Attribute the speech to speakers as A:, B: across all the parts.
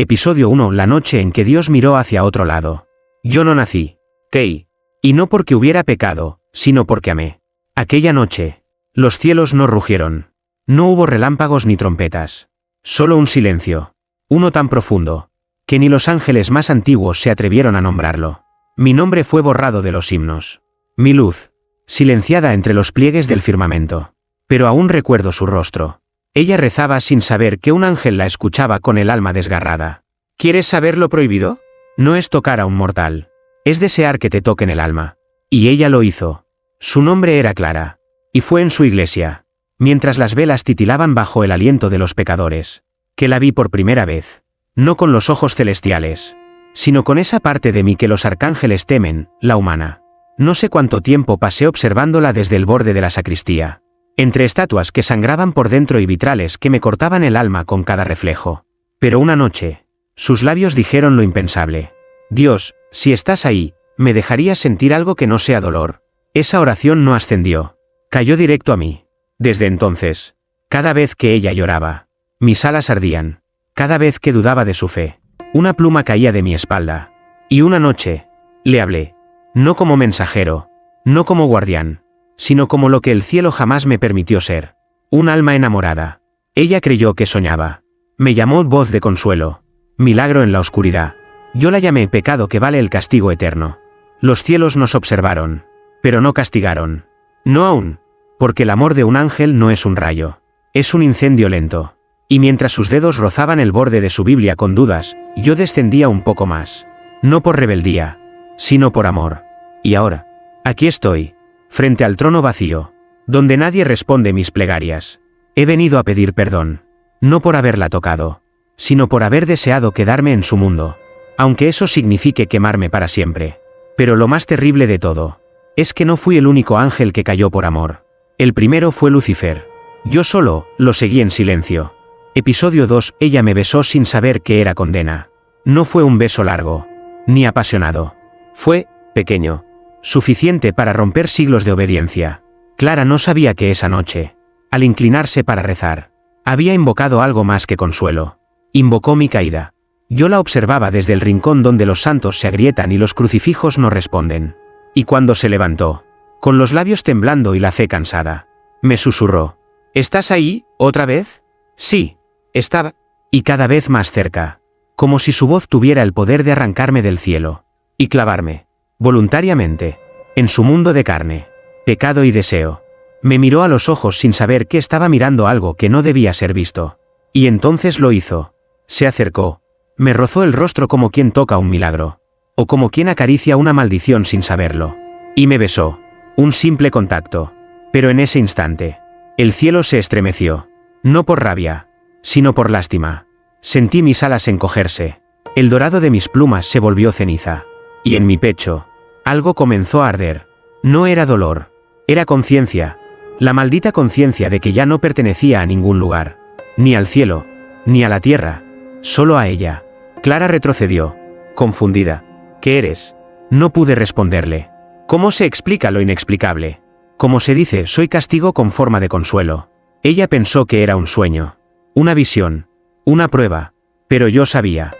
A: Episodio 1. La noche en que Dios miró hacia otro lado. Yo no nací. Tei. Y no porque hubiera pecado, sino porque amé. Aquella noche, los cielos no rugieron. No hubo relámpagos ni trompetas. Solo un silencio. Uno tan profundo, que ni los ángeles más antiguos se atrevieron a nombrarlo. Mi nombre fue borrado de los himnos. Mi luz, silenciada entre los pliegues del firmamento. Pero aún recuerdo su rostro. Ella rezaba sin saber que un ángel la escuchaba con el alma desgarrada. ¿Quieres saber lo prohibido? No es tocar a un mortal. Es desear que te toquen el alma. Y ella lo hizo. Su nombre era Clara. Y fue en su iglesia, mientras las velas titilaban bajo el aliento de los pecadores, que la vi por primera vez. No con los ojos celestiales, sino con esa parte de mí que los arcángeles temen, la humana. No sé cuánto tiempo pasé observándola desde el borde de la sacristía, entre estatuas que sangraban por dentro y vitrales que me cortaban el alma con cada reflejo. Pero una noche, sus labios dijeron lo impensable. Dios, si estás ahí, ¿me dejarías sentir algo que no sea dolor? Esa oración no ascendió. Cayó directo a mí. Desde entonces, cada vez que ella lloraba, mis alas ardían. Cada vez que dudaba de su fe, una pluma caía de mi espalda. Y una noche, le hablé. No como mensajero, no como guardián, sino como lo que el cielo jamás me permitió ser. Un alma enamorada. Ella creyó que soñaba. Me llamó voz de consuelo. Milagro en la oscuridad. Yo la llamé pecado que vale el castigo eterno. Los cielos nos observaron, pero no castigaron. No aún, porque el amor de un ángel no es un rayo. Es un incendio lento. Y mientras sus dedos rozaban el borde de su Biblia con dudas, yo descendía un poco más. No por rebeldía, sino por amor. Y ahora, aquí estoy, frente al trono vacío, donde nadie responde mis plegarias. He venido a pedir perdón, no por haberla tocado, sino por haber deseado quedarme en su mundo, aunque eso signifique quemarme para siempre. Pero lo más terrible de todo, es que no fui el único ángel que cayó por amor. El primero fue Lucifer. Yo solo, lo seguí en silencio. Episodio 2. Ella me besó sin saber que era condena. No fue un beso largo, ni apasionado. Fue, pequeño, suficiente para romper siglos de obediencia. Clara no sabía que esa noche, al inclinarse para rezar, había invocado algo más que consuelo. Invocó mi caída. Yo la observaba desde el rincón donde los santos se agrietan y los crucifijos no responden. Y cuando se levantó, con los labios temblando y la fe cansada, me susurró. ¿Estás ahí, otra vez? Sí, estaba, y cada vez más cerca, como si su voz tuviera el poder de arrancarme del cielo, y clavarme, voluntariamente, en su mundo de carne, pecado y deseo. Me miró a los ojos sin saber que estaba mirando algo que no debía ser visto. Y entonces lo hizo. Se acercó, me rozó el rostro como quien toca un milagro, o como quien acaricia una maldición sin saberlo. Y me besó. Un simple contacto. Pero en ese instante, el cielo se estremeció. No por rabia, sino por lástima. Sentí mis alas encogerse. El dorado de mis plumas se volvió ceniza. Y en mi pecho, algo comenzó a arder. No era dolor, era conciencia. La maldita conciencia de que ya no pertenecía a ningún lugar. Ni al cielo, ni a la tierra. Solo a ella. Clara retrocedió, confundida. ¿Qué eres? No pude responderle. ¿Cómo se explica lo inexplicable? Como se dice, soy castigo con forma de consuelo. Ella pensó que era un sueño, una visión, una prueba. Pero yo sabía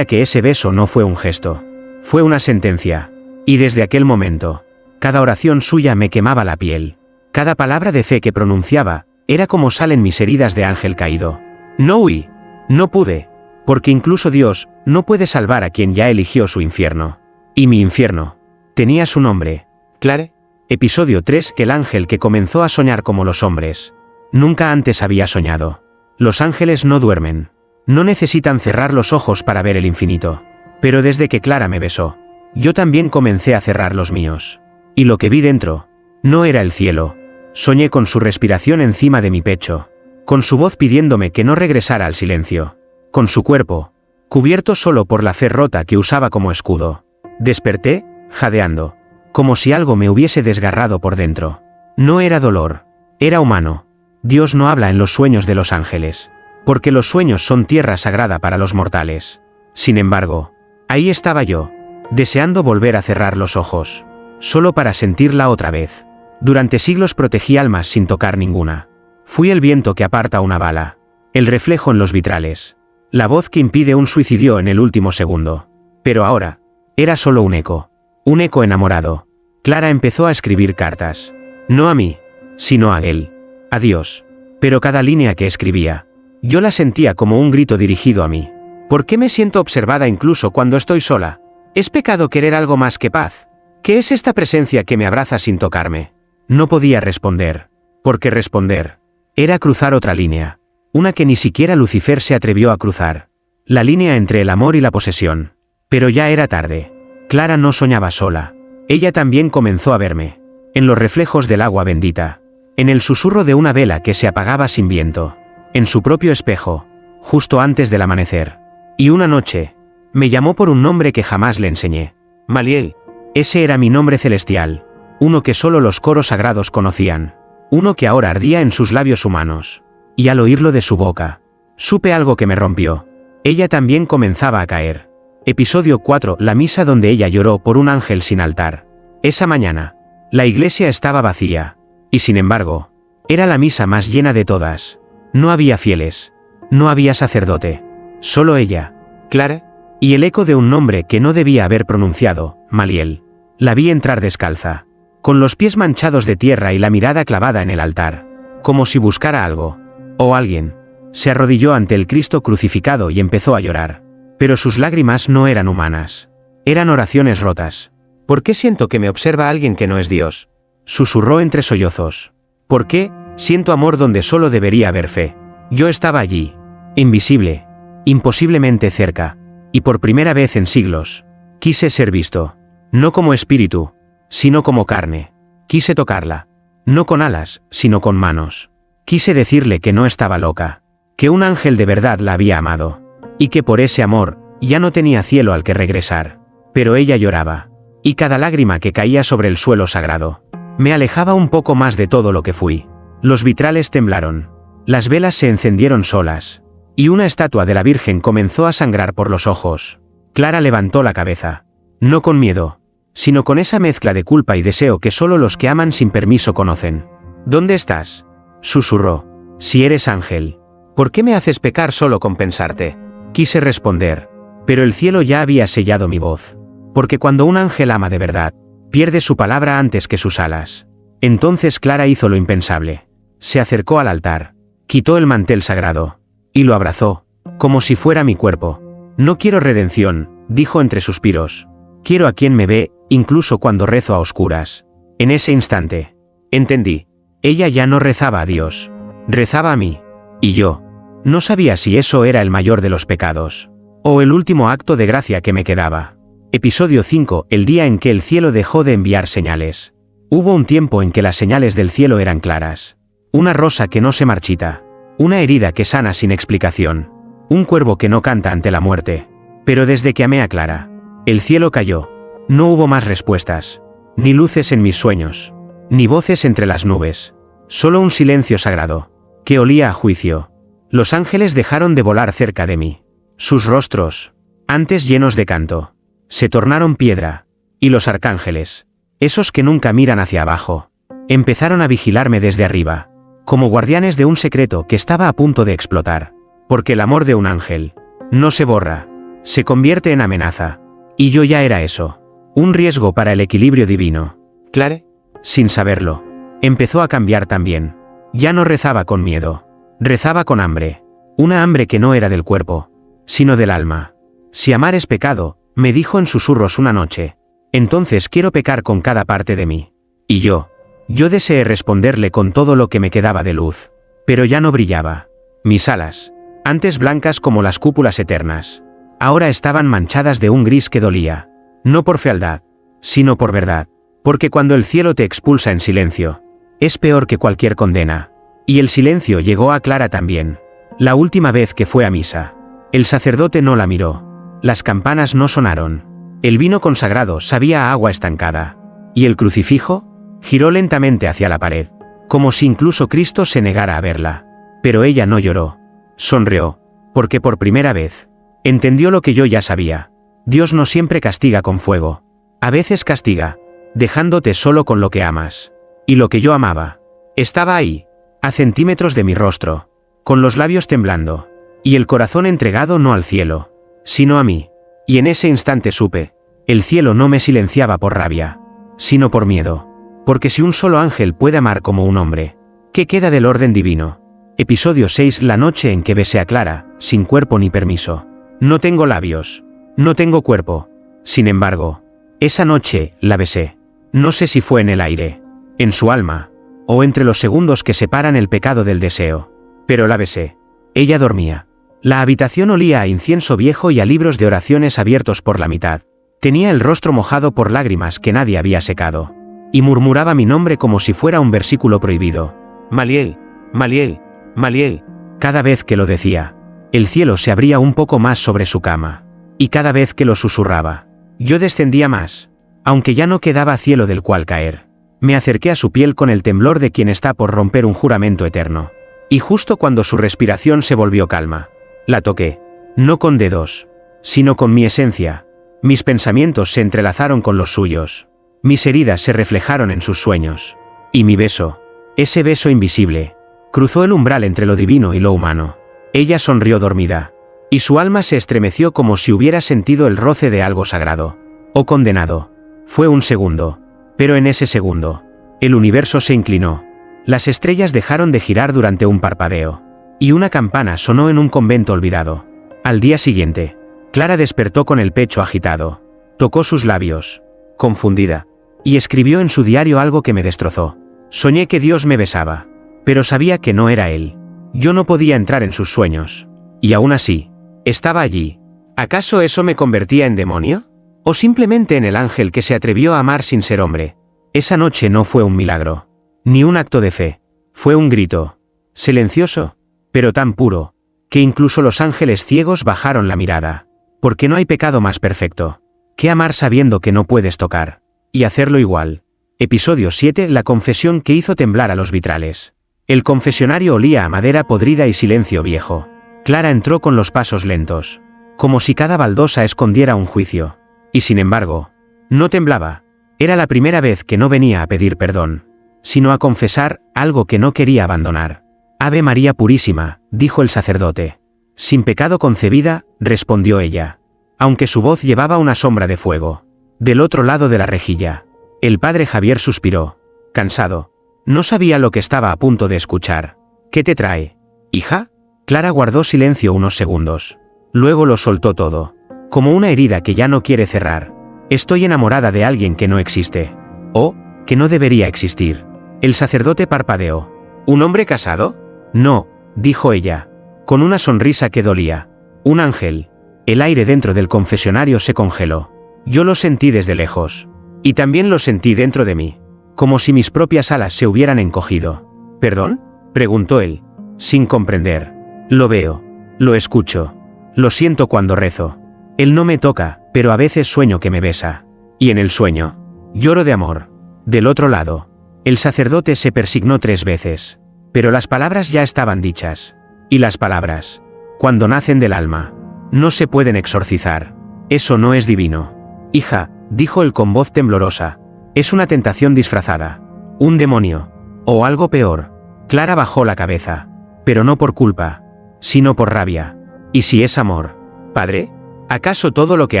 A: que ese beso no fue un gesto. Fue una sentencia. Y desde aquel momento, cada oración suya me quemaba la piel. Cada palabra de fe que pronunciaba, era como sal en mis heridas de ángel caído. No huí. No pude. Porque incluso Dios, no puede salvar a quien ya eligió su infierno. Y mi infierno tenía su nombre. Clara. Episodio 3. El ángel que comenzó a soñar como los hombres. Nunca antes había soñado. Los ángeles no duermen. No necesitan cerrar los ojos para ver el infinito. Pero desde que Clara me besó, yo también comencé a cerrar los míos. Y lo que vi dentro, no era el cielo. Soñé con su respiración encima de mi pecho, con su voz pidiéndome que no regresara al silencio, con su cuerpo, cubierto solo por la fe rota que usaba como escudo. Desperté, jadeando, como si algo me hubiese desgarrado por dentro. No era dolor, era humano. Dios no habla en los sueños de los ángeles, porque los sueños son tierra sagrada para los mortales. Sin embargo, ahí estaba yo, deseando volver a cerrar los ojos, solo para sentirla otra vez. Durante siglos protegí almas sin tocar ninguna. Fui el viento que aparta una bala, el reflejo en los vitrales, La voz que impide un suicidio en el último segundo. Pero ahora, era solo un eco enamorado. Clara empezó a escribir cartas. No a mí, sino a él. A Dios. Pero cada línea que escribía, yo la sentía como un grito dirigido a mí. ¿Por qué me siento observada incluso cuando estoy sola? ¿Es pecado querer algo más que paz? ¿Qué es esta presencia que me abraza sin tocarme? No podía responder. Porque responder era cruzar otra línea. Una que ni siquiera Lucifer se atrevió a cruzar. La línea entre el amor y la posesión. Pero ya era tarde. Clara no soñaba sola. Ella también comenzó a verme. En los reflejos del agua bendita. En el susurro de una vela que se apagaba sin viento. En su propio espejo. Justo antes del amanecer. Y una noche, me llamó por un nombre que jamás le enseñé. Maliel. Ese era mi nombre celestial. Uno que solo los coros sagrados conocían. Uno que ahora ardía en sus labios humanos. Y al oírlo de su boca, supe algo que me rompió. Ella también comenzaba a caer. Episodio 4. La misa donde ella lloró por un ángel sin altar. Esa mañana, la iglesia estaba vacía. Y sin embargo, era la misa más llena de todas. No había fieles. No había sacerdote. Solo ella, Clara, y el eco de un nombre que no debía haber pronunciado, Maliel. La vi entrar descalza, con los pies manchados de tierra y la mirada clavada en el altar, como si buscara algo, o alguien. Se arrodilló ante el Cristo crucificado y empezó a llorar. Pero sus lágrimas no eran humanas. Eran oraciones rotas. ¿Por qué siento que me observa alguien que no es Dios? Susurró entre sollozos. ¿Por qué siento amor donde solo debería haber fe? Yo estaba allí, invisible, imposiblemente cerca, y por primera vez en siglos, quise ser visto, no como espíritu, sino como carne. Quise tocarla, no con alas, sino con manos. Quise decirle que no estaba loca, que un ángel de verdad la había amado, y que por ese amor, ya no tenía cielo al que regresar. Pero ella lloraba, y cada lágrima que caía sobre el suelo sagrado, me alejaba un poco más de todo lo que fui. Los vitrales temblaron, las velas se encendieron solas, y una estatua de la Virgen comenzó a sangrar por los ojos. Clara levantó la cabeza, no con miedo, sino con esa mezcla de culpa y deseo que solo los que aman sin permiso conocen. ¿Dónde estás?, susurró. Si eres ángel, ¿por qué me haces pecar solo con pensarte? Quise responder, pero el cielo ya había sellado mi voz. Porque cuando un ángel ama de verdad, pierde su palabra antes que sus alas. Entonces Clara hizo lo impensable. Se acercó al altar, quitó el mantel sagrado, y lo abrazó, como si fuera mi cuerpo. No quiero redención, dijo entre suspiros. Quiero a quien me ve, incluso cuando rezo a oscuras. En ese instante, entendí. Ella ya no rezaba a Dios. Rezaba a mí. Y yo, no sabía si eso era el mayor de los pecados, o el último acto de gracia que me quedaba. Episodio 5. El día en que el cielo dejó de enviar señales. Hubo un tiempo en que las señales del cielo eran claras. Una rosa que no se marchita. Una herida que sana sin explicación. Un cuervo que no canta ante la muerte. Pero desde que amé a Clara, el cielo cayó. No hubo más respuestas. Ni luces en mis sueños. Ni voces entre las nubes. Solo un silencio sagrado, que olía a juicio. Los ángeles dejaron de volar cerca de mí. Sus rostros, antes llenos de canto, se tornaron piedra. Y los arcángeles, esos que nunca miran hacia abajo, empezaron a vigilarme desde arriba, como guardianes de un secreto que estaba a punto de explotar. Porque el amor de un ángel no se borra, se convierte en amenaza. Y yo ya era eso, un riesgo para el equilibrio divino. Clara, sin saberlo, empezó a cambiar también. Ya no rezaba con miedo, rezaba con hambre. Una hambre que no era del cuerpo, sino del alma. Si amar es pecado, me dijo en susurros una noche, entonces quiero pecar con cada parte de mí. Y yo deseé responderle con todo lo que me quedaba de luz. Pero ya no brillaba. Mis alas, antes blancas como las cúpulas eternas, ahora estaban manchadas de un gris que dolía. No por fealdad, sino por verdad. Porque cuando el cielo te expulsa en silencio, es peor que cualquier condena. Y el silencio llegó a Clara también. La última vez que fue a misa, el sacerdote no la miró. Las campanas no sonaron. El vino consagrado sabía a agua estancada. Y el crucifijo giró lentamente hacia la pared, como si incluso Cristo se negara a verla. Pero ella no lloró. Sonrió, porque por primera vez entendió lo que yo ya sabía. Dios no siempre castiga con fuego. A veces castiga, dejándote solo con lo que amas. Y lo que yo amaba estaba ahí, a centímetros de mi rostro, con los labios temblando, y el corazón entregado no al cielo, sino a mí. Y en ese instante supe, el cielo no me silenciaba por rabia, sino por miedo. Porque si un solo ángel puede amar como un hombre, ¿qué queda del orden divino? Episodio 6. La noche en que besé a Clara, sin cuerpo ni permiso. No tengo labios, no tengo cuerpo. Sin embargo, esa noche la besé. No sé si fue en el aire, en su alma, o entre los segundos que separan el pecado del deseo. Pero la besé. Ella dormía. La habitación olía a incienso viejo y a libros de oraciones abiertos por la mitad. Tenía el rostro mojado por lágrimas que nadie había secado. Y murmuraba mi nombre como si fuera un versículo prohibido. Maliel, Maliel, Maliel. Cada vez que lo decía, el cielo se abría un poco más sobre su cama. Y cada vez que lo susurraba, yo descendía más, aunque ya no quedaba cielo del cual caer. Me acerqué a su piel con el temblor de quien está por romper un juramento eterno. Y justo cuando su respiración se volvió calma, la toqué, no con dedos, sino con mi esencia. Mis pensamientos se entrelazaron con los suyos. Mis heridas se reflejaron en sus sueños. Y mi beso, ese beso invisible, cruzó el umbral entre lo divino y lo humano. Ella sonrió dormida, y su alma se estremeció como si hubiera sentido el roce de algo sagrado. Oh condenado. Fue un segundo, pero en ese segundo, el universo se inclinó. Las estrellas dejaron de girar durante un parpadeo, y una campana sonó en un convento olvidado. Al día siguiente, Clara despertó con el pecho agitado, tocó sus labios, confundida, y escribió en su diario algo que me destrozó. Soñé que Dios me besaba, pero sabía que no era Él. Yo no podía entrar en sus sueños, y aún así, estaba allí. ¿Acaso eso me convertía en demonio? ¿O simplemente en el ángel que se atrevió a amar sin ser hombre? Esa noche no fue un milagro, ni un acto de fe, fue un grito, silencioso, pero tan puro, que incluso los ángeles ciegos bajaron la mirada. Porque no hay pecado más perfecto que amar sabiendo que no puedes tocar, y hacerlo igual. Episodio 7. La confesión que hizo temblar a los vitrales. El confesionario olía a madera podrida y silencio viejo. Clara entró con los pasos lentos, como si cada baldosa escondiera un juicio. Y sin embargo, no temblaba. Era la primera vez que no venía a pedir perdón, sino a confesar algo que no quería abandonar. Ave María Purísima, dijo el sacerdote. Sin pecado concebida, respondió ella, aunque su voz llevaba una sombra de fuego. Del otro lado de la rejilla, el padre Javier suspiró, cansado. No sabía lo que estaba a punto de escuchar. ¿Qué te trae, hija? Clara guardó silencio unos segundos. Luego lo soltó todo, como una herida que ya no quiere cerrar. Estoy enamorada de alguien que no existe. O, que no debería existir. El sacerdote parpadeó. ¿Un hombre casado? No, dijo ella, con una sonrisa que dolía. Un ángel. El aire dentro del confesionario se congeló. Yo lo sentí desde lejos. Y también lo sentí dentro de mí, como si mis propias alas se hubieran encogido. ¿Perdón?, preguntó él, sin comprender. Lo veo, lo escucho, lo siento cuando rezo. Él no me toca, pero a veces sueño que me besa. Y en el sueño, lloro de amor. Del otro lado, el sacerdote se persignó 3 veces. Pero las palabras ya estaban dichas. Y las palabras, cuando nacen del alma, no se pueden exorcizar. Eso no es divino. Hija, dijo él con voz temblorosa, es una tentación disfrazada. Un demonio. O algo peor. Clara bajó la cabeza. Pero no por culpa, sino por rabia. ¿Y si es amor? Padre, ¿acaso todo lo que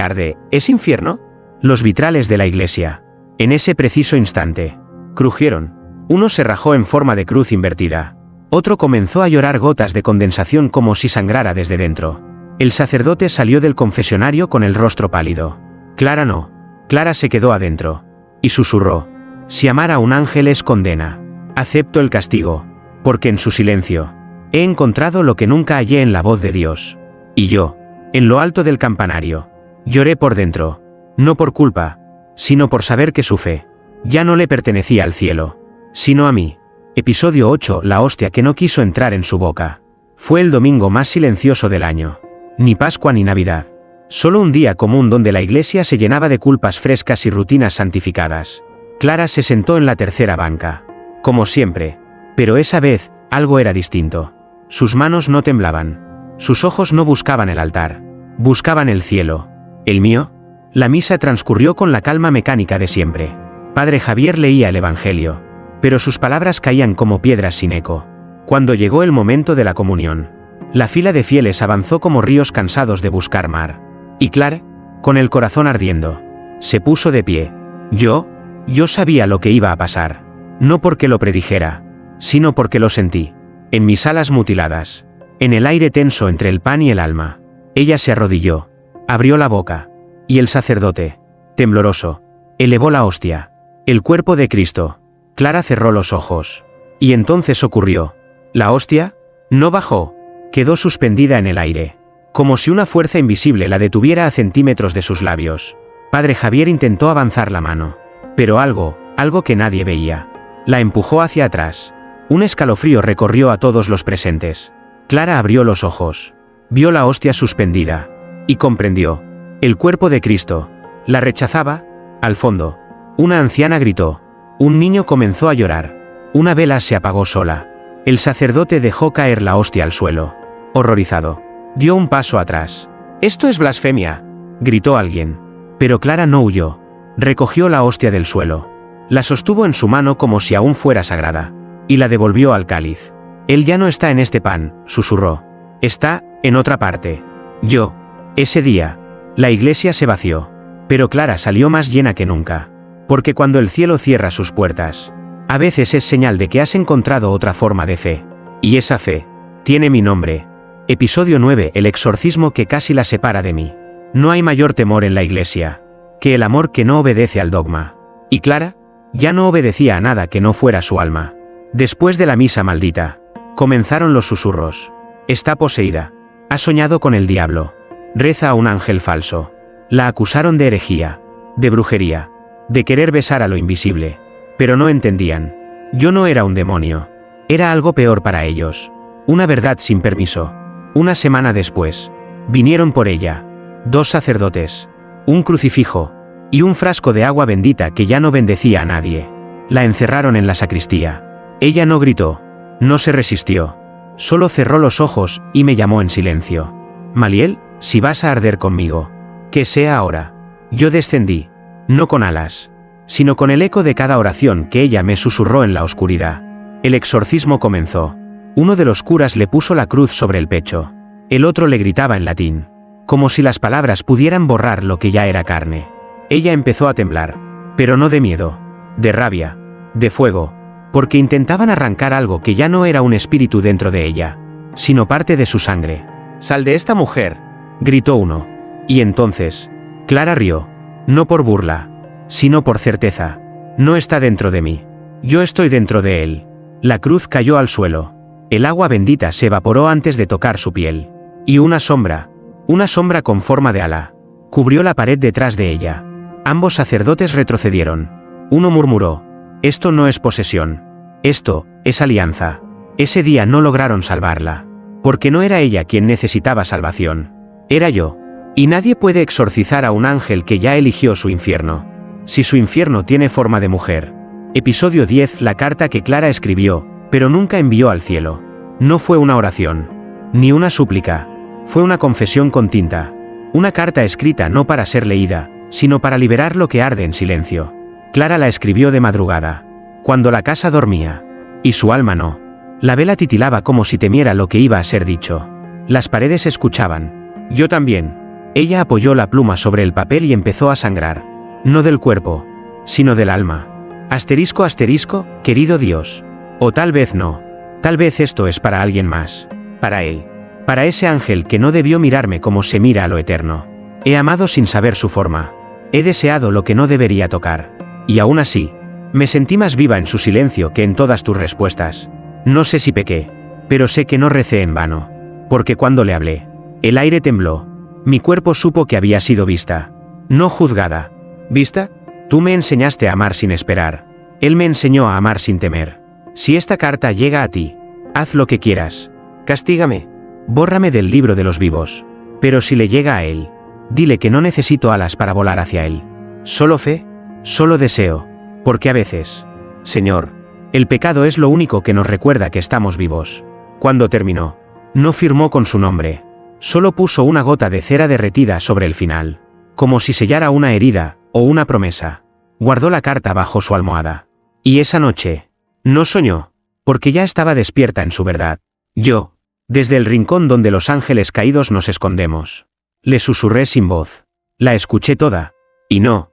A: arde es infierno? Los vitrales de la iglesia, en ese preciso instante, crujieron. Uno se rajó en forma de cruz invertida. Otro comenzó a llorar gotas de condensación como si sangrara desde dentro. El sacerdote salió del confesionario con el rostro pálido. Clara no. Clara se quedó adentro. Y susurró. Si amar a un ángel es condena, acepto el castigo. Porque en su silencio, he encontrado lo que nunca hallé en la voz de Dios. Y yo, en lo alto del campanario, lloré por dentro. No por culpa, sino por saber que su fe ya no le pertenecía al cielo, sino a mí. Episodio 8. La hostia que no quiso entrar en su boca. Fue el domingo más silencioso del año. Ni Pascua ni Navidad. Solo un día común donde la iglesia se llenaba de culpas frescas y rutinas santificadas. Clara se sentó en la tercera banca. Como siempre. Pero esa vez, algo era distinto. Sus manos no temblaban. Sus ojos no buscaban el altar. Buscaban el cielo. ¿El mío? La misa transcurrió con la calma mecánica de siempre. Padre Javier leía el Evangelio, pero sus palabras caían como piedras sin eco. Cuando llegó el momento de la comunión, La fila de fieles avanzó como ríos cansados de buscar mar. Y Clara, con el corazón ardiendo, se puso de pie. Yo sabía lo que iba a pasar. No porque lo predijera, sino porque lo sentí. En mis alas mutiladas, en el aire tenso entre el pan y el alma. Ella se arrodilló, abrió la boca, y el sacerdote, tembloroso, elevó la hostia, el cuerpo de Cristo. Clara cerró los ojos. Y entonces ocurrió. La hostia no bajó, quedó suspendida en el aire, como si una fuerza invisible la detuviera a centímetros de sus labios. Padre Javier intentó avanzar la mano, pero algo que nadie veía, la empujó hacia atrás. Un escalofrío recorrió a todos los presentes. Clara abrió los ojos, vio la hostia suspendida, y comprendió. El cuerpo de Cristo la rechazaba. Al fondo, una anciana gritó. Un niño comenzó a llorar. Una vela se apagó sola. El sacerdote dejó caer la hostia al suelo. Horrorizado, dio un paso atrás. «¡Esto es blasfemia!», gritó alguien. Pero Clara no huyó. Recogió la hostia del suelo. La sostuvo en su mano como si aún fuera sagrada. Y la devolvió al cáliz. «Él ya no está en este pan», susurró. «Está en otra parte». Ese día, la iglesia se vació. Pero Clara salió más llena que nunca. Porque cuando el cielo cierra sus puertas, a veces es señal de que has encontrado otra forma de fe. Y esa fe tiene mi nombre. Episodio 9. El exorcismo que casi la separa de mí. No hay mayor temor en la iglesia que el amor que no obedece al dogma. Y Clara ya no obedecía a nada que no fuera su alma. Después de la misa maldita, comenzaron los susurros. Está poseída. Ha soñado con el diablo. Reza a un ángel falso. La acusaron de herejía, de brujería, de querer besar a lo invisible. Pero no entendían. Yo no era un demonio. Era algo peor para ellos. Una verdad sin permiso. Una semana después, vinieron por ella 2 sacerdotes, un crucifijo y un frasco de agua bendita que ya no bendecía a nadie. La encerraron en la sacristía. Ella no gritó, no se resistió, solo cerró los ojos y me llamó en silencio. «Maliel, si vas a arder conmigo, que sea ahora». Yo descendí, no con alas, sino con el eco de cada oración que ella me susurró en la oscuridad. El exorcismo comenzó. Uno de los curas le puso la cruz sobre el pecho. El otro le gritaba en latín, como si las palabras pudieran borrar lo que ya era carne. Ella empezó a temblar, pero no de miedo, de rabia, de fuego, porque intentaban arrancar algo que ya no era un espíritu dentro de ella, sino parte de su sangre. «¡Sal de esta mujer!», gritó uno. Y entonces, Clara rió, no por burla, sino por certeza. «No está dentro de mí. Yo estoy dentro de él». La cruz cayó al suelo. El agua bendita se evaporó antes de tocar su piel. Y una sombra con forma de ala, cubrió la pared detrás de ella. Ambos sacerdotes retrocedieron. Uno murmuró: «Esto no es posesión. Esto es alianza». Ese día no lograron salvarla. Porque no era ella quien necesitaba salvación. Era yo. Y nadie puede exorcizar a un ángel que ya eligió su infierno. Si su infierno tiene forma de mujer. Episodio 10. La carta que Clara escribió, pero nunca envió al cielo. No fue una oración, ni una súplica. Fue una confesión con tinta. Una carta escrita no para ser leída, sino para liberar lo que arde en silencio. Clara la escribió de madrugada, cuando la casa dormía. Y su alma no. La vela titilaba como si temiera lo que iba a ser dicho. Las paredes escuchaban. Yo también. Ella apoyó la pluma sobre el papel y empezó a sangrar. No del cuerpo, sino del alma. Asterisco asterisco, querido Dios. O tal vez no. Tal vez esto es para alguien más. Para él. Para ese ángel que no debió mirarme como se mira a lo eterno. He amado sin saber su forma. He deseado lo que no debería tocar. Y aún así, me sentí más viva en su silencio que en todas tus respuestas. No sé si pequé, pero sé que no recé en vano. Porque cuando le hablé, el aire tembló. Mi cuerpo supo que había sido vista. No juzgada. ¿Vista? Tú me enseñaste a amar sin esperar. Él me enseñó a amar sin temer. Si esta carta llega a ti, haz lo que quieras. Castígame. Bórrame del libro de los vivos. Pero si le llega a él, dile que no necesito alas para volar hacia él. Solo fe, solo deseo. Porque a veces, Señor, el pecado es lo único que nos recuerda que estamos vivos. Cuando terminó, no firmó con su nombre. Solo puso una gota de cera derretida sobre el final. Como si sellara una herida o una promesa. Guardó la carta bajo su almohada. Y esa noche, no soñó, porque ya estaba despierta en su verdad. Yo Desde el rincón donde los ángeles caídos nos escondemos. Le susurré sin voz. La escuché toda. Y no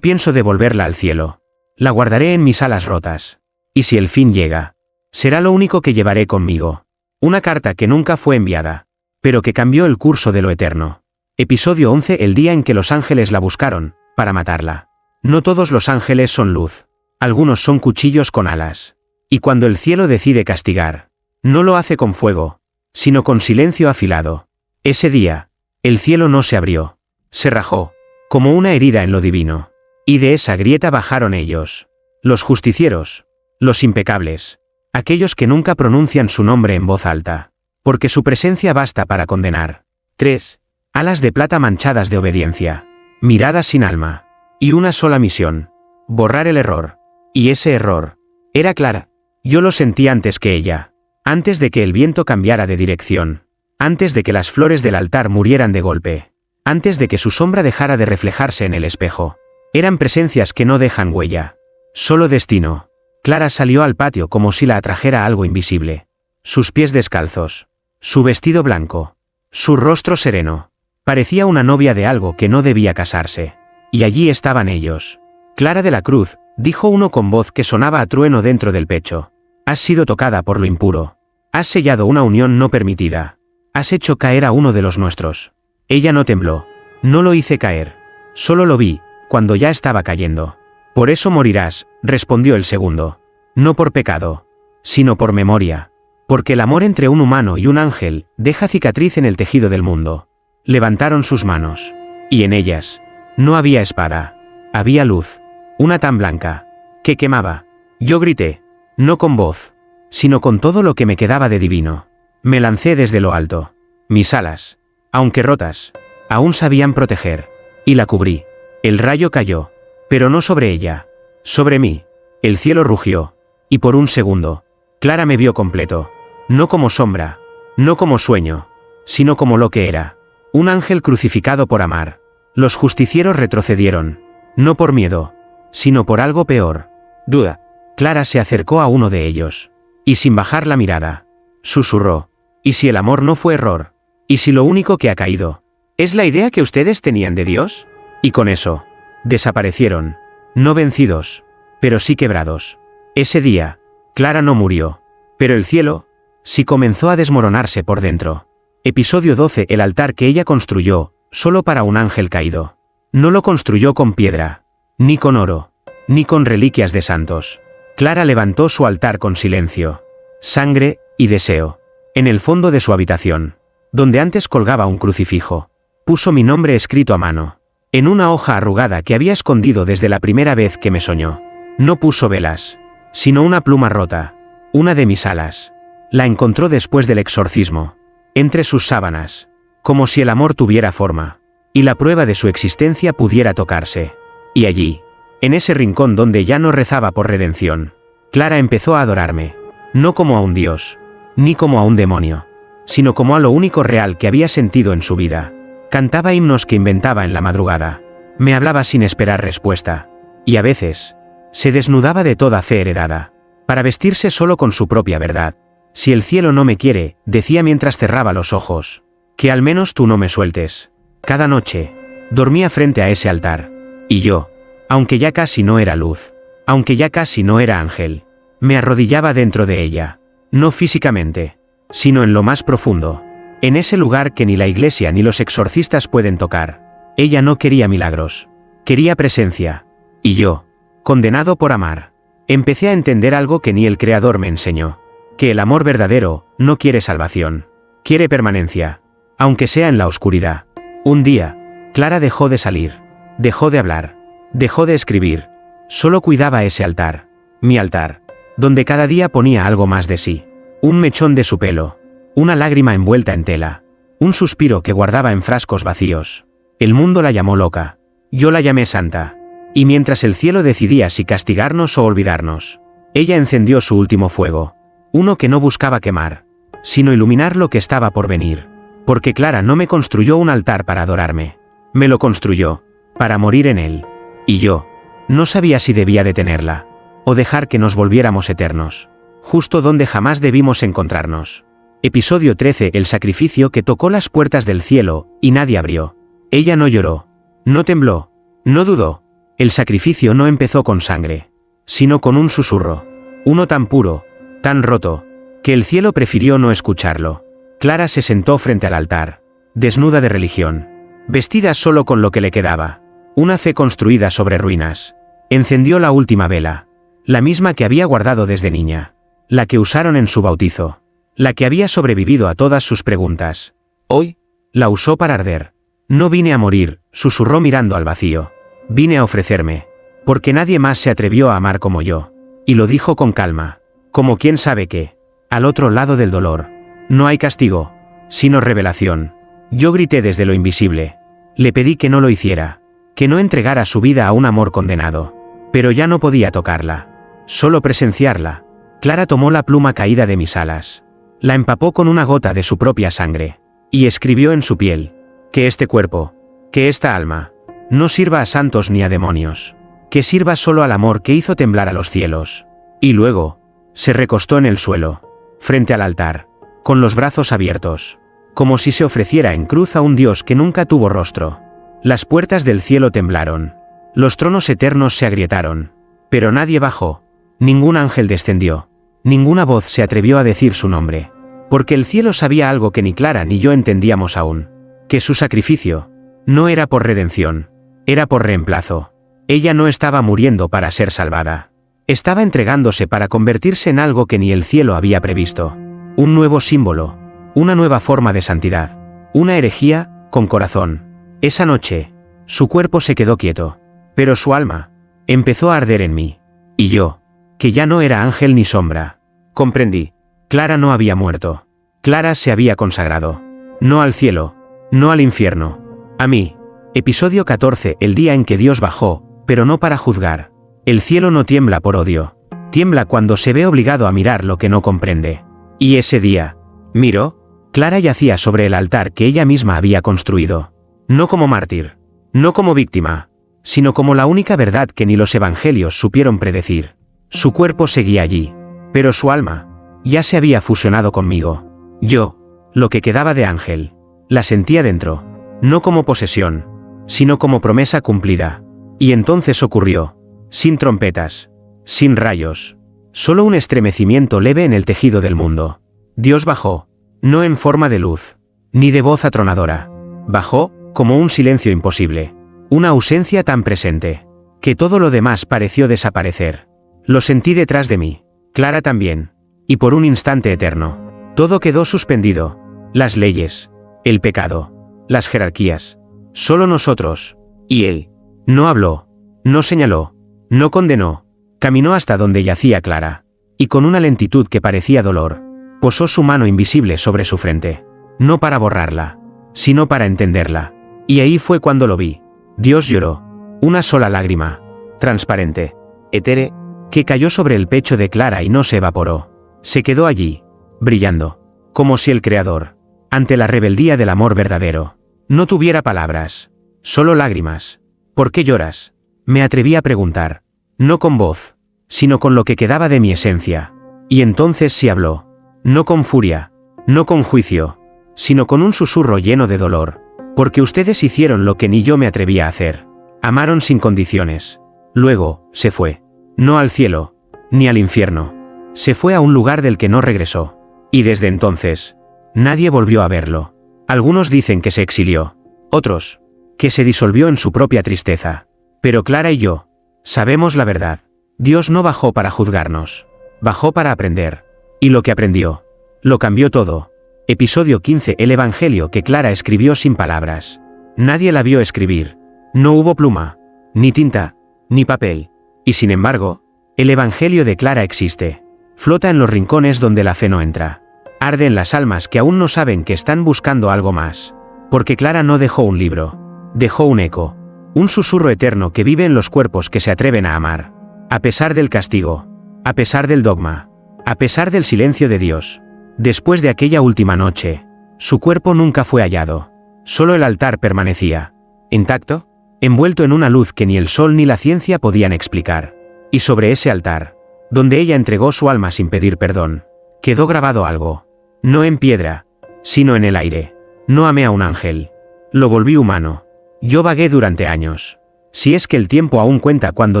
A: pienso devolverla al cielo. La guardaré en mis alas rotas. Y si el fin llega, será lo único que llevaré conmigo. Una carta que nunca fue enviada, pero que cambió el curso de lo eterno. Episodio 11. El día en que los ángeles la buscaron, para matarla. No todos los ángeles son luz. Algunos son cuchillos con alas. Y cuando el cielo decide castigar, no lo hace con fuego, sino con silencio afilado. Ese día, el cielo no se abrió. Se rajó, como una herida en lo divino. Y de esa grieta bajaron ellos. Los justicieros. Los impecables. Aquellos que nunca pronuncian su nombre en voz alta. Porque su presencia basta para condenar. 3. Alas de plata manchadas de obediencia. Miradas sin alma. Y una sola misión. Borrar el error. Y ese error era Clara. Yo lo sentí antes que ella. Antes de que el viento cambiara de dirección. Antes de que las flores del altar murieran de golpe. Antes de que su sombra dejara de reflejarse en el espejo. Eran presencias que no dejan huella. Solo destino. Clara salió al patio como si la atrajera algo invisible. Sus pies descalzos. Su vestido blanco. Su rostro sereno. Parecía una novia de algo que no debía casarse. Y allí estaban ellos. Clara de la Cruz, dijo uno con voz que sonaba a trueno dentro del pecho. Has sido tocada por lo impuro. Has sellado una unión no permitida. Has hecho caer a uno de los nuestros. Ella no tembló. No lo hice caer. Solo lo vi, cuando ya estaba cayendo. Por eso morirás, respondió el segundo. No por pecado, sino por memoria. Porque el amor entre un humano y un ángel deja cicatriz en el tejido del mundo. Levantaron sus manos. Y en ellas no había espada. Había luz. Una tan blanca que quemaba. Yo grité. No con voz, sino con todo lo que me quedaba de divino. Me lancé desde lo alto. Mis alas, aunque rotas, aún sabían proteger. Y la cubrí. El rayo cayó. Pero no sobre ella. Sobre mí. El cielo rugió. Y por un segundo, Clara me vio completo. No como sombra. No como sueño. Sino como lo que era. Un ángel crucificado por amar. Los justicieros retrocedieron. No por miedo, sino por algo peor. Duda. Clara se acercó a uno de ellos. Y sin bajar la mirada, susurró. ¿Y si el amor no fue error? ¿Y si lo único que ha caído es la idea que ustedes tenían de Dios? Y con eso, desaparecieron. No vencidos, pero sí quebrados. Ese día, Clara no murió. Pero el cielo, sí comenzó a desmoronarse por dentro. Episodio 12. El altar que ella construyó, solo para un ángel caído. No lo construyó con piedra, ni con oro, ni con reliquias de santos. Clara levantó su altar con silencio, sangre y deseo. En el fondo de su habitación, donde antes colgaba un crucifijo, puso mi nombre escrito a mano, en una hoja arrugada que había escondido desde la primera vez que me soñó. No puso velas, sino una pluma rota, una de mis alas. La encontró después del exorcismo, entre sus sábanas, como si el amor tuviera forma, y la prueba de su existencia pudiera tocarse. Y allí, en ese rincón donde ya no rezaba por redención, Clara empezó a adorarme, no como a un dios, ni como a un demonio, sino como a lo único real que había sentido en su vida. Cantaba himnos que inventaba en la madrugada, me hablaba sin esperar respuesta, y a veces, se desnudaba de toda fe heredada, para vestirse solo con su propia verdad. Si el cielo no me quiere, decía mientras cerraba los ojos, que al menos tú no me sueltes. Cada noche, dormía frente a ese altar, y yo, aunque ya casi no era luz, aunque ya casi no era ángel, me arrodillaba dentro de ella, no físicamente, sino en lo más profundo, en ese lugar que ni la iglesia ni los exorcistas pueden tocar. Ella no quería milagros, quería presencia, y yo, condenado por amar, empecé a entender algo que ni el Creador me enseñó, que el amor verdadero no quiere salvación, quiere permanencia, aunque sea en la oscuridad. Un día, Clara dejó de salir, dejó de hablar, dejó de escribir, solo cuidaba ese altar, mi altar, donde cada día ponía algo más de sí. Un mechón de su pelo, una lágrima envuelta en tela, un suspiro que guardaba en frascos vacíos. El mundo la llamó loca, yo la llamé santa, y mientras el cielo decidía si castigarnos o olvidarnos, ella encendió su último fuego, uno que no buscaba quemar, sino iluminar lo que estaba por venir. Porque Clara no me construyó un altar para adorarme, me lo construyó, para morir en él. Y yo, no sabía si debía detenerla, o dejar que nos volviéramos eternos, justo donde jamás debimos encontrarnos. Episodio 13. El sacrificio que tocó las puertas del cielo, y nadie abrió. Ella no lloró, no tembló, no dudó. El sacrificio no empezó con sangre, sino con un susurro. Uno tan puro, tan roto, que el cielo prefirió no escucharlo. Clara se sentó frente al altar, desnuda de religión, vestida solo con lo que le quedaba, una fe construida sobre ruinas. Encendió la última vela, la misma que había guardado desde niña, la que usaron en su bautizo, la que había sobrevivido a todas sus preguntas. Hoy, la usó para arder. No vine a morir, susurró mirando al vacío. Vine a ofrecerme, porque nadie más se atrevió a amar como yo. Y lo dijo con calma, como quien sabe que, al otro lado del dolor, no hay castigo, sino revelación. Yo grité desde lo invisible. Le pedí que no lo hiciera, que no entregara su vida a un amor condenado. Pero ya no podía tocarla, solo presenciarla. Clara tomó la pluma caída de mis alas, la empapó con una gota de su propia sangre, y escribió en su piel, que este cuerpo, que esta alma, no sirva a santos ni a demonios, que sirva solo al amor que hizo temblar a los cielos. Y luego, se recostó en el suelo, frente al altar, con los brazos abiertos, como si se ofreciera en cruz a un Dios que nunca tuvo rostro. Las puertas del cielo temblaron, los tronos eternos se agrietaron, pero nadie bajó, ningún ángel descendió, ninguna voz se atrevió a decir su nombre, porque el cielo sabía algo que ni Clara ni yo entendíamos aún, que su sacrificio no era por redención, era por reemplazo. Ella no estaba muriendo para ser salvada, estaba entregándose para convertirse en algo que ni el cielo había previsto, un nuevo símbolo, una nueva forma de santidad, una herejía, con corazón. Esa noche, su cuerpo se quedó quieto, pero su alma empezó a arder en mí, y yo, que ya no era ángel ni sombra, comprendí. Clara no había muerto, Clara se había consagrado, no al cielo, no al infierno, a mí. Episodio 14. El día en que Dios bajó, pero no para juzgar. El cielo no tiembla por odio, tiembla cuando se ve obligado a mirar lo que no comprende. Y ese día, miró. Clara yacía sobre el altar que ella misma había construido, no como mártir, no como víctima, sino como la única verdad que ni los evangelios supieron predecir. Su cuerpo seguía allí, pero su alma ya se había fusionado conmigo. Yo, lo que quedaba de ángel, la sentía dentro, no como posesión, sino como promesa cumplida. Y entonces ocurrió, sin trompetas, sin rayos, solo un estremecimiento leve en el tejido del mundo. Dios bajó, no en forma de luz, ni de voz atronadora. Bajó, como un silencio imposible, una ausencia tan presente, que todo lo demás pareció desaparecer. Lo sentí detrás de mí, Clara también, y por un instante eterno, todo quedó suspendido, las leyes, el pecado, las jerarquías, solo nosotros, y él. No habló, no señaló, no condenó, caminó hasta donde yacía Clara, y con una lentitud que parecía dolor, posó su mano invisible sobre su frente, no para borrarla, sino para entenderla. Y ahí fue cuando lo vi. Dios lloró, una sola lágrima, transparente, etéreo, que cayó sobre el pecho de Clara y no se evaporó. Se quedó allí, brillando, como si el Creador, ante la rebeldía del amor verdadero, no tuviera palabras, solo lágrimas. ¿Por qué lloras?, me atreví a preguntar, no con voz, sino con lo que quedaba de mi esencia. Y entonces sí habló, no con furia, no con juicio, sino con un susurro lleno de dolor, porque ustedes hicieron lo que ni yo me atrevía a hacer, amaron sin condiciones. Luego, se fue, no al cielo, ni al infierno, se fue a un lugar del que no regresó, y desde entonces, nadie volvió a verlo. Algunos dicen que se exilió, otros, que se disolvió en su propia tristeza. Pero Clara y yo, sabemos la verdad. Dios no bajó para juzgarnos, bajó para aprender. Y lo que aprendió, lo cambió todo. Episodio 15. El Evangelio que Clara escribió sin palabras. Nadie la vio escribir. No hubo pluma, ni tinta, ni papel. Y sin embargo, el Evangelio de Clara existe. Flota en los rincones donde la fe no entra. Arde en las almas que aún no saben que están buscando algo más. Porque Clara no dejó un libro. Dejó un eco, un susurro eterno que vive en los cuerpos que se atreven a amar. A pesar del castigo, a pesar del dogma, a pesar del silencio de Dios. Después de aquella última noche, su cuerpo nunca fue hallado. Solo el altar permanecía, intacto, envuelto en una luz que ni el sol ni la ciencia podían explicar. Y sobre ese altar, donde ella entregó su alma sin pedir perdón, quedó grabado algo. No en piedra, sino en el aire. No amé a un ángel. Lo volví humano. Yo vagué durante años. Si es que el tiempo aún cuenta cuando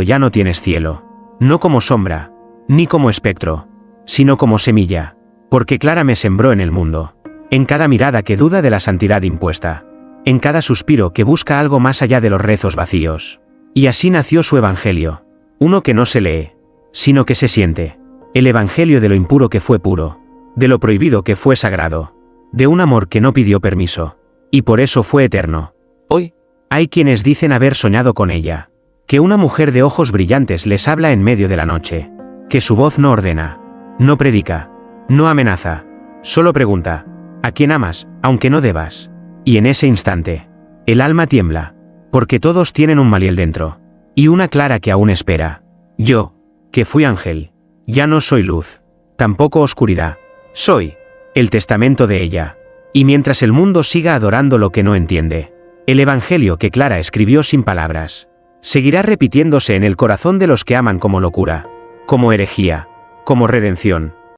A: ya no tienes cielo. No como sombra, ni como espectro, sino como semilla. Porque Clara me sembró en el mundo. En cada mirada que duda de la santidad impuesta. En cada suspiro que busca algo más allá de los rezos vacíos. Y así nació su evangelio. Uno que no se lee, sino que se siente. El evangelio de lo impuro que fue puro. De lo prohibido que fue sagrado. De un amor que no pidió permiso. Y por eso fue eterno. Hoy, hay quienes dicen haber soñado con ella. Que una mujer de ojos brillantes les habla en medio de la noche. Que su voz no ordena, no predica, no amenaza. Solo pregunta, ¿a quién amas, aunque no debas? Y en ese instante, el alma tiembla. Porque todos tienen un Maliel dentro. Y una Clara que aún espera. Yo, que fui ángel, ya no soy luz. Tampoco oscuridad. Soy el testamento de ella. Y mientras el mundo siga adorando lo que no entiende, el evangelio que Clara escribió sin palabras, seguirá repitiéndose en el corazón de los que aman como locura, como herejía, como redención.